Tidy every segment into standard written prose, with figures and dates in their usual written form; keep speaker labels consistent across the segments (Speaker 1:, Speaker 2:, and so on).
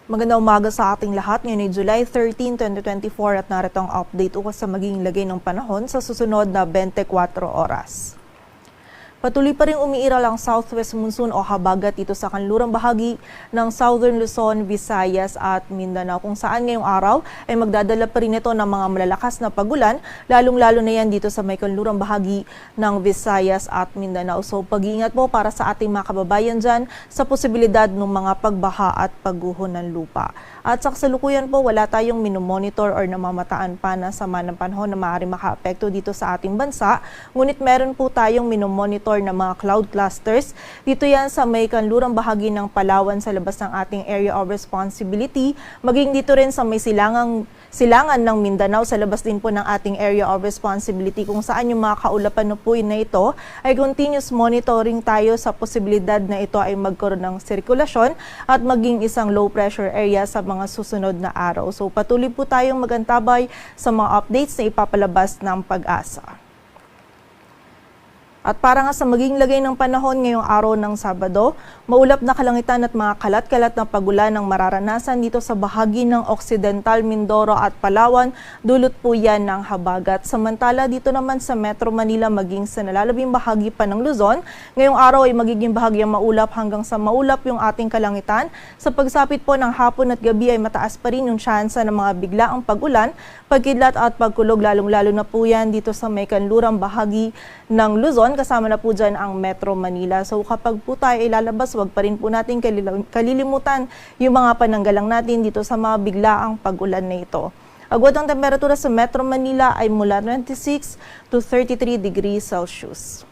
Speaker 1: Magandang umaga sa ating lahat. Ngayon ay July 13, 2024 at narito ang update ukol sa magiging lagay ng panahon sa susunod na 24 oras. Patuloy pa rin umiiral ang southwest monsoon o habagat dito sa kanlurang bahagi ng Southern Luzon, Visayas at Mindanao, kung saan ngayong araw ay magdadala pa rin ito ng mga malalakas na pagulan, lalong-lalo na yan dito sa may kanlurang bahagi ng Visayas at Mindanao. So pag-iingat po para sa ating mga kababayan dyan sa posibilidad ng mga pagbaha at pagguho ng lupa. At sa kasalukuyan po, wala tayong minomonitor or namamataan pa na sama ng panahon na maaari makaapekto dito sa ating bansa. Ngunit meron po tayong minomonitor na mga cloud clusters. Dito yan sa may kanlurang bahagi ng Palawan sa labas ng ating area of responsibility. Maging dito rin sa may silangan ng Mindanao sa labas din po ng ating area of responsibility, kung saan yung mga kaulapan na po na ito ay continuous monitoring tayo sa posibilidad na ito ay magkaroon ng sirkulasyon at maging isang low pressure area sa mga susunod na araw. So patuloy po tayong magantabay sa mga updates na ipapalabas ng Pag-asa. At para nga sa maging lagay ng panahon ngayong araw ng Sabado, maulap na kalangitan at mga kalat-kalat na pagulan ang mararanasan dito sa bahagi ng Occidental Mindoro at Palawan. Dulot po yan ng habagat. Samantala dito naman sa Metro Manila maging sa nalalabing bahagi pa ng Luzon, ngayong araw ay magiging bahagyang maulap hanggang sa maulap yung ating kalangitan. Sa pagsapit po ng hapon at gabi ay mataas pa rin yung tsansa ng mga biglaang pagulan, pagkidlat at pagkulog, lalong-lalo na po yan dito sa may kanlurang bahagi ng Luzon, kasama na po dyan ang Metro Manila. So kapag po tayo ilalabas, wag pa rin po natin kalilimutan yung mga pananggalang natin dito sa mga biglaang pag-ulan na ito. Agwat ang temperatura sa Metro Manila ay mula 26 to 33 degrees Celsius.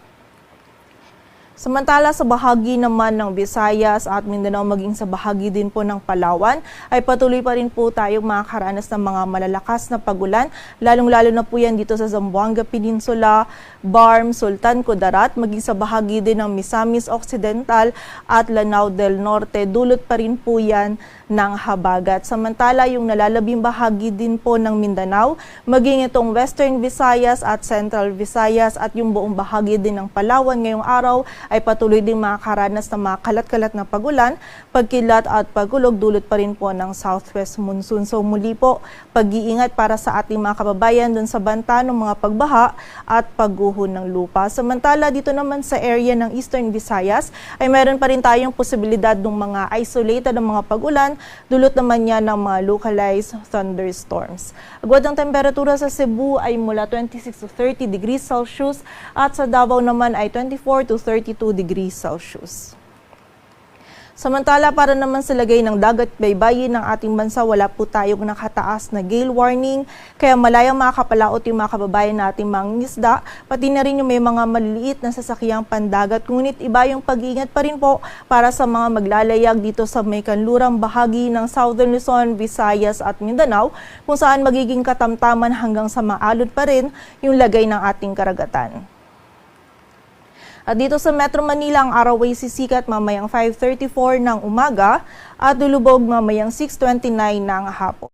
Speaker 1: Samantala sa bahagi naman ng Visayas at Mindanao maging sa bahagi din po ng Palawan ay patuloy pa rin po tayong makakaranas ng mga malalakas na pagulan, lalong-lalo na po yan dito sa Zamboanga Peninsula, Barm, Sultan Kudarat, maging sa bahagi din ng Misamis Occidental at Lanao del Norte. Dulot pa rin po yan ng habagat. Samantala yung nalalabing bahagi din po ng Mindanao, maging itong Western Visayas at Central Visayas at yung buong bahagi din ng Palawan ngayong araw ay patuloy din makakaranas ng mga kalat-kalat na pagulan, pagkilat at pagulog, dulot pa rin po ng southwest monsoon. So muli po, pag-iingat para sa ating mga kababayan dun sa banta ng mga pagbaha at pagguho ng lupa. Samantala dito naman sa area ng Eastern Visayas ay meron pa rin tayong posibilidad ng mga isolated ng mga pagulan, dulot naman yan ng mga localized thunderstorms. Agwat ang temperatura sa Cebu ay mula 26 to 30 degrees Celsius at sa Davao naman ay 24 to 32 degrees Celsius. Samantala, para naman sa lagay ng dagat baybayin ng ating bansa, wala po tayong nakataas na gale warning, kaya malayang makakapalaot yung mga kababayan nating mga isda, pati na rin yung may mga maliliit na sasakyang pandagat. Ngunit iba yung pag-iingat pa rin po para sa mga maglalayag dito sa may kanlurang bahagi ng Southern Luzon, Visayas at Mindanao, kung saan magiging katamtaman hanggang sa maalon pa rin yung lagay ng ating karagatan. At dito sa Metro Manila, ang araw ay sisikat mamayang 5:34 ng umaga at lulubog mamayang 6:29 ng hapon.